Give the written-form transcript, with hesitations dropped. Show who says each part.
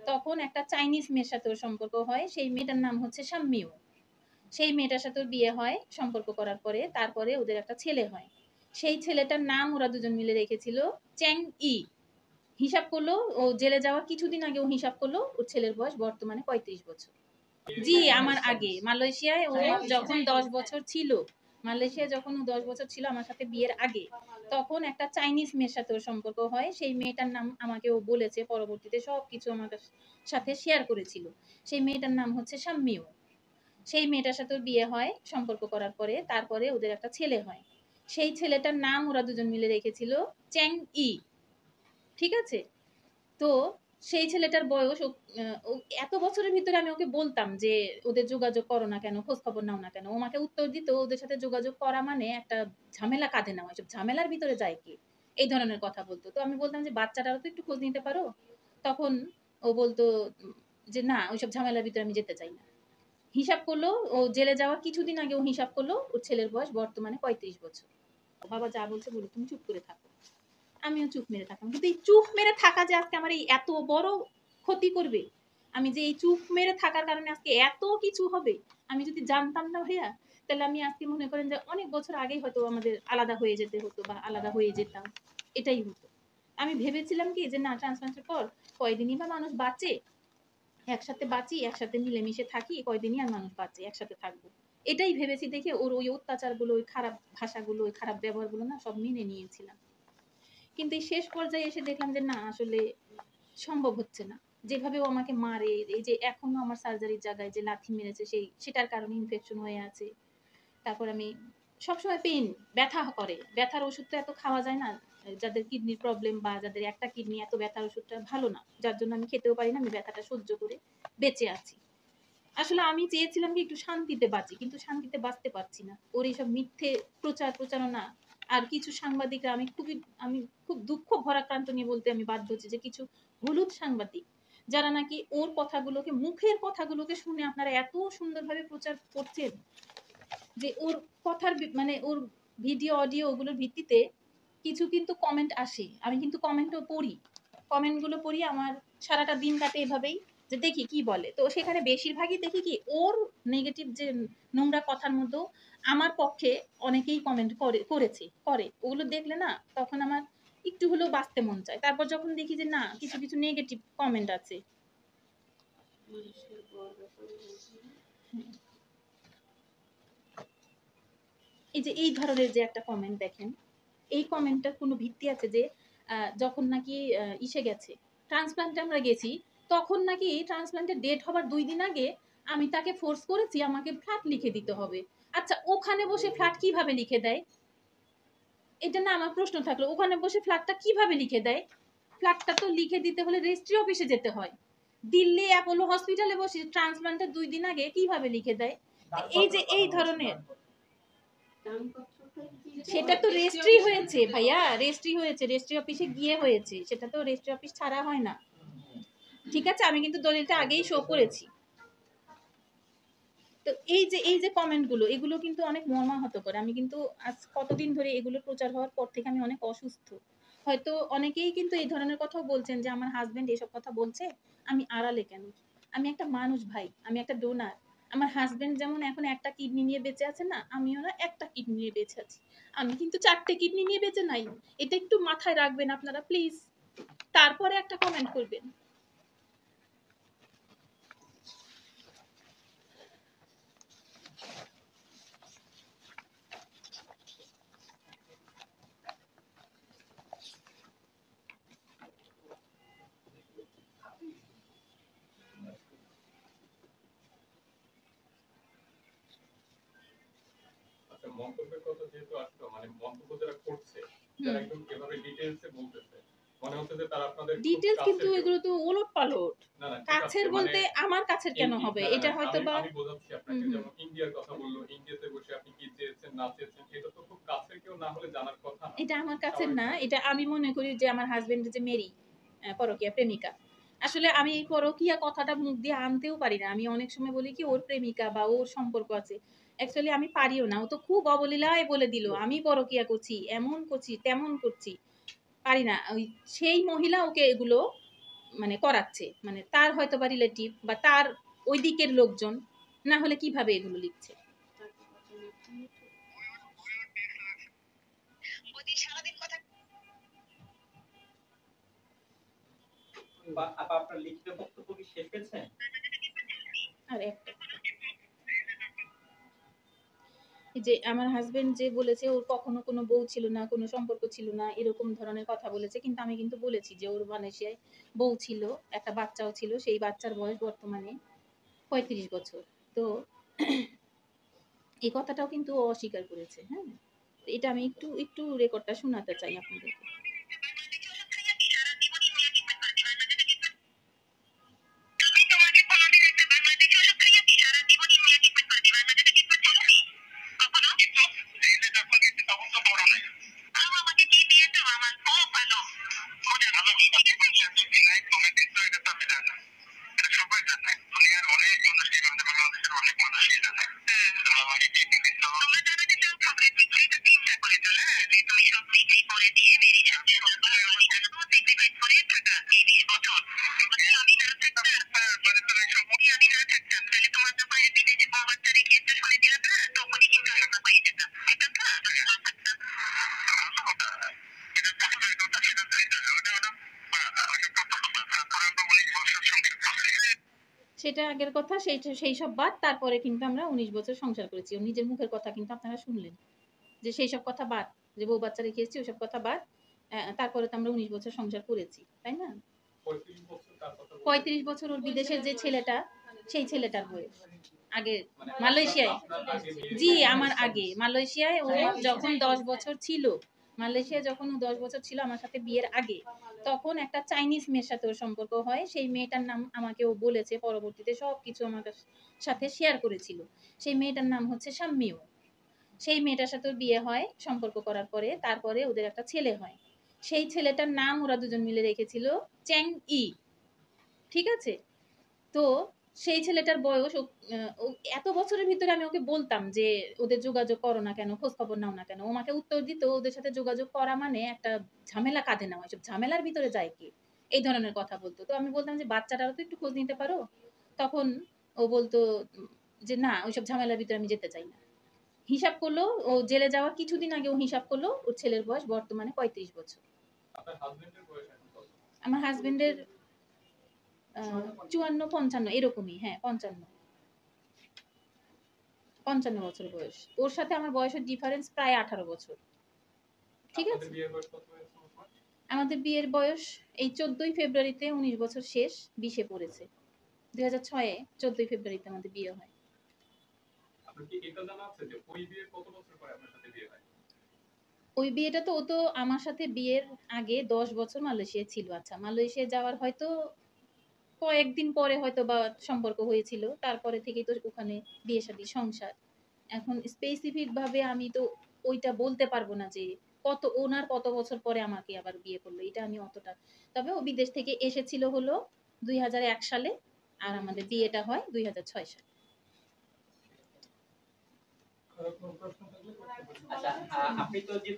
Speaker 1: তখন একটা চাইনিজ মেয়ের সাথে ওর সম্পর্ক হয়। সেই মেয়েটার নাম হচ্ছে শাম্মিউ। সেই মেয়েটার সাথে ওর বিয়ে হয় সম্পর্ক করার পরে। তারপরে ওদের একটা ছেলে হয়। সেই ছেলেটার নাম ওরা দুজন মিলে রেখেছিল চ্যাং ই। হিসাব করলো ও জেলে যাওয়ার কিছুদিন আগে ও হিসাব করলো ওর ছেলের বয়স বর্তমানে ৩৫ বছর। জি, আমার আগে মালয়েশিয়ায় ও যখন ১০ বছর ছিল, মালয়েশিয়ায় যখন ও ১০ বছর ছিল আমার সাথে বিয়ের আগে, তখন একটা চাইনিজ মেয়ের সাথে ওর সম্পর্ক হয়। সেই মেয়েটার নাম আমাকে ও বলেছে, পরবর্তীতে সবকিছু আমার সাথে শেয়ার করেছিল। সেই মেয়েটার নাম হচ্ছে শাম্মিউ। সেই মেয়েটার সাথে ওর বিয়ে হয় সম্পর্ক করার পরে। তারপরে ওদের একটা ছেলে হয়। সেই ছেলেটার নাম ওরা দুজন মিলে রেখেছিল চ্যাং ই। ঠিক আছে? তো সেই ছেলেটার বয়স এত বছরের ভিতরে আমি ওকে বলতাম যে ওদের যোগাযোগ করো না কেন, খোঁজ খবর নাও না কেন। ও আমাকে উত্তর দিত ওদের সাথে যোগাযোগ করা মানে একটা ঝামেলা কাঁধে নেওয়া, এসব ঝামেলার ভিতরে যায় কি, এই ধরনের কথা বলতো। তো আমি বলতাম যে বাচ্চাটারও তো একটু খোঁজ নিতে পারো। তখন ও বলতো যে না, ওইসব ঝামেলার ভিতরে আমি যেতে চাই না। হিসাব করলো ও জেলে যাওয়ার কিছুদিন আগে ও হিসাব করলো ওর ছেলের বয়স বর্তমানে ৩৫ বছর। বাবা যা বলছে বলো, তুমি চুপ করে থাকো। আমিও চুপ মেরে থাকলাম। কিন্তু এই চুপ মেরে থাকা যে আজকে আমার এই এত বড় ক্ষতি করবে, আমি যে এই চুপ মেরে থাকার কারণে আজকে এত কিছু হবে, আমি যদি জানতাম না ভাইয়া, তাহলে আমি আজকে মনে করেন যে অনেক বছর আগেই হয়তো আমাদের আলাদা হয়ে যেতে হতো বা আলাদা হয়ে যেতাম। এটাই হতো। আমি ভেবেছিলাম কি যে না, ট্রান্সপ্লান্টের পর কয়দিনই বা মানুষ বাঁচে, একসাথে বাঁচি, একসাথে মিলেমিশে থাকি, কয়দিনই আর মানুষ বাঁচে, একসাথে থাকবো। এটাই ভেবেছি দেখে ওর ওই অত্যাচারগুলো, ওই খারাপ ভাষাগুলো, ওই খারাপ ব্যবহারগুলো না সব মেনে নিয়েছিলাম। কিন্তু এই শেষ পর্যায়ে এসে দেখলাম যে না, আসলে সম্ভব হচ্ছে না। যেভাবে ও আমাকে মারে, এই যে এখনো আমার সার্জারির জায়গায় যে লাথি মেরেছে সেটার কারণে ইনফেকশন হয়ে আছে। তারপর আমি সবসময় পেইন, ব্যথা করে। ব্যথার ওষুধ তো এত খাওয়া যায় না। যাদের কিডনির প্রবলেম বা যাদের একটা কিডনি, এত ব্যথার ওষুধটা ভালো না। যার জন্য আমি খেতেও পারি না, আমি ব্যথাটা সহ্য করে বেঁচে আছি। আসলে আমি চেয়েছিলাম কি একটু শান্তিতে বাঁচি, কিন্তু শান্তিতে বাঁচতে পারছি না। ওর এইসব মিথ্যে প্রচারণা। আর কিছু সাংবাদিকরা, আমি খুব দুঃখ ভরাক্রান্ত নিয়ে বলতে আমি বাধ্য হচ্ছি যে কিছু হলুদ সাংবাদিক, যারা নাকি ওর কথাগুলোকে, মুখের কথাগুলোকে শুনে আপনারা এত সুন্দরভাবে প্রচার করছেন যে ওর কথার মানে ওর ভিডিও অডিও ওগুলোর ভিত্তিতে কিছু কিন্তু কমেন্ট আসে। আমি কিন্তু কমেন্টও পড়ি, কমেন্টগুলো পড়ি, আমার সারাটা দিন কাটে এভাবেই, যে দেখি কি বলে। তো সেখানে বেশিরভাগই দেখি কি ওর নেগেটিভ যে নোংরা কথার মধ্যেও আমার পক্ষে অনেকেই কমেন্ট করে ওগুলো দেখলে না তখন আমার একটু হলেও বাঁচতে মন চায়। তারপর যখন দেখি যে না, কিছু কিছু নেগেটিভ কমেন্ট আছে, এই যে এই ধরনের যে একটা কমেন্ট দেখেন, এই কমেন্টটার কোনো ভিত্তি আছে যে যখন নাকি ইসে গেছে, ট্রান্সপ্লান্টে আমরা গেছি, তখন নাকি ট্রান্সপ্লান্টের ডেট হবার 2 দিন আগে আমি তাকে ফোর্স করেছি আমাকে ফ্ল্যাট লিখে দিতে হবে। আচ্ছা, ওখানে বসে ফ্ল্যাট কিভাবে লিখে দেয়? এটা না আমার প্রশ্ন থাকলো, ওখানে বসে ফ্ল্যাটটা কিভাবে লিখে দেয়? ফ্ল্যাটটা তো লিখে দিতে হলে রেজিস্ট্রি অফিসে যেতে হয়। দিল্লি অ্যাপোলো হসপিটালে বসে ট্রান্সপ্লান্টের 2 দিন আগে কিভাবে লিখে দেয়? এই যে এই ধরনের, সেটা তো রেজিস্ট্রি হয়েছে ভাইয়া, রেজিস্ট্রি হয়েছে, রেজিস্ট্রি অফিসে গিয়ে হয়েছে, সেটা তো রেজিস্ট্রি অফিস ছাড়া হয় না। ঠিক আছে, আমি কিন্তু দলিলটা আগেই শো করেছি। তো এই যে কমেন্ট গুলো, এগুলো কিন্তু অনেক মর্মাহত করে। আমি কিন্তু আজ কতদিন ধরে এগুলো প্রচার হওয়ার পর থেকে আমি অনেক অসুস্থ। হয়তো অনেকেই কিন্তু এই ধরনের কথাও বলছেন যে আমার হাজবেন্ড এসব কথা বলছে, আমি আড়ালে কেন? আমি একটা মানুষ ভাই, আমি একটা ডোনার। আমার হাজবেন্ড যেমন এখন একটা কিডনি নিয়ে বেঁচে আছে না, আমিও না একটা কিডনি নিয়ে বেঁচে আছি। আমি কিন্তু 4টে কিডনি নিয়ে বেঁচে নাই। এটা একটু মাথায় রাখবেন আপনারা প্লিজ। তারপরে একটা কমেন্ট করবেন।
Speaker 2: মন্তব্যের কথা যেহেতু আসলো, মানে মন্তব্য যারা করছে, যারা একদম এভাবে ডিটেইলসে বলতেছে, মনে হচ্ছে যে তারা আপনাদের
Speaker 1: ডিটেইলস, কিন্তু এগুলো তো ওলটপালট।
Speaker 2: না না,
Speaker 1: কাছের বলতে আমার কাছের কেন হবে? এটা হয়তো বা
Speaker 2: আমি বোঝাচ্ছি আপনাকে, যেমন ইন্ডিয়ার কথা বললো, ইন্ডিয়াতে বসে আপনি কি চেয়েছেন না চেয়েছেন, এটা তো খুব কাছের কেউ না হলে জানার কথা না।
Speaker 1: এটা আমার কাছের না, এটা আমি মনে করি যে আমার হাজবেন্ড যে মেরি, পরকীয়া প্রেমিকা। আসলে আমি এই পরকীয়া কথাটা মুখ দিয়ে আনতেও পারি না। আমি অনেক সময় বলি কি ওর প্রেমিকা বা ওর সম্পর্ক আছে। অ্যাকচুয়ালি আমি পারিও না। ও তো খুব অবলীলায় বলে দিল আমি পরকীয়া করছি, এমন করছি, তেমন করছি। পারি না। ওই সেই মহিলা ওকে এগুলো মানে করাচ্ছে, মানে তার হয়তো বা রিলেটিভ বা তার ওই দিকের লোকজন, না হলে কিভাবে এগুলো লিখছে।
Speaker 3: আপনার লিখিত বক্তব্য কি শেষ হয়েছে?
Speaker 1: আর একটা যে আমার হাজবেন্ড যে বলেছে ওর কখনো কোনো বউ ছিল না, কোনো সম্পর্ক ছিল না, এরকম ধরনের কথা বলেছে। কিন্তু আমি কিন্তু বলেছি যে ওর মালয়েশিয়ায় বউ ছিল, একটা বাচ্চাও ছিল। সেই বাচ্চার বয়স বর্তমানে ৩৫ বছর। তো এই কথাটাও কিন্তু ও অস্বীকার করেছে। হ্যাঁ? তো এটা আমি একটু রেকর্ডটা শোনাতে চাই আপনাদেরকে। সেটা আগের কথা, সেই সব বাদ। তারপরে কিন্তু আমরা ১৯ বছর সংসার করেছি। ওর নিজের মুখের কথা কিন্তু আপনারা শুনলেন। যে সেই সব কথা বাদ। যে বউ বাচ্চা রেখে এসেছি ওসব কথা বাদ। তারপরে তো আমরা ১৯ বছর সংসার করেছি। তাই না?
Speaker 2: ৩৫ বছর তার কথা বলছেন।
Speaker 1: ৩৫ বছর ওর বিদেশের যে ছেলেটা, সেই ছেলেটার বয়স। আগে
Speaker 2: মানে
Speaker 1: মালয়েশিয়ায়।
Speaker 2: আপনার আগে বিয়ে
Speaker 1: জি,
Speaker 2: করেছেন?
Speaker 1: আমার আগে। মালয়েশিয়ায় ও যখন ১০ বছর ছিল, মালয়েশিয়ায় যখন ও ১০ বছর ছিল আমার সাথে বিয়ের আগে, তখন একটা চাইনিজ মেয়ের সাথে ওর সম্পর্ক হয়। সেই মেয়েটার নাম আমাকে ও বলেছে, পরবর্তীতে সবকিছু আমার সাথে শেয়ার করেছিল। সেই মেয়েটার নাম হচ্ছে শাম্মিউ। সেই মেয়েটার সাথে ওর বিয়ে হয় সম্পর্ক করার পরে। তারপরে ওদের একটা ছেলে হয়। সেই ছেলেটার নাম ওরা দুজন মিলে রেখেছিল চ্যাং ই। ঠিক আছে? তো সেই ছেলেটার বয়স ও এত বছরের ভিতরে আমি ওকে বলতাম যে ওদের যোগাযোগ করো না কেন, খোঁজ খবর নাও না কেন। ও আমাকে উত্তর দিত ওদের সাথে যোগাযোগ করা মানে একটা ঝামেলা কাঁধে নেওয়া। এসব ঝামেলার ভিতরে যায় কে? এই ধরনের কথা বলতো। তো আমি বলতাম যে বাচ্চাটারও তো একটু খোঁজ নিতে পারো। তখন ও বলতো যে না ওইসব ঝামেলার ভিতরে আমি যেতে চাই না। হিসাব করলো ও জেলে যাওয়ার কিছুদিন আগে ও হিসাব করলো ওর ছেলের বয়স বর্তমানে ৩৫ বছর।
Speaker 2: আপনার হাজবেন্ডের বয়স এখন কত?
Speaker 1: আমার হাজবেন্ডের ৫৪-৫৫ এরকমই। হ্যাঁ, ৫৫ বছর বয়স। ওর সাথে আমার বয়সের ডিফারেন্স প্রায় ১৮ বছর। ঠিক
Speaker 2: আপনাদের
Speaker 1: আছে?
Speaker 2: বিয়ের বয়স কত হয়েছে আপনার?
Speaker 1: আমাদের বিয়ের বয়স এই ১৪ই ফেব্রুয়ারিতে ১৯ বছর শেষ, ২০ এ পড়েছে। ২০০৬ এ ১৪ই ফেব্রুয়ারিতে আমাদের বিয়ে হয়।
Speaker 2: আপনার কি এটা জানা আছে যে ওই বিয়ের কত বছর পরে আপনার সাথে বিয়ে হয়?
Speaker 1: ওই বিয়েটা তো ও তো আমার সাথে বিয়ের আগে ১০ বছর মালয়েশিয়ায় ছিল। আচ্ছা, মালয়েশিয়ায় যাওয়ার হয়তো কয়েকদিন পরে হয়তোবা সম্পর্ক হয়েছিল। তারপরে থেকেই তো ওখানে বিয়ে-শাদী, সংসার। এখন স্পেসিফিক ভাবে আমি তো ওইটা বলতে পারবো না যে ওনার কত বছর পরে আমাকে আবার বিয়ে করলো। এটা আমি অতটা। তবে ও বিদেশ থেকে এসেছিল হলো ২০০১ সালে আর আমাদের বিয়েটা হয় ২০০৬ সালে।
Speaker 3: আচ্ছা, আপনি তো যে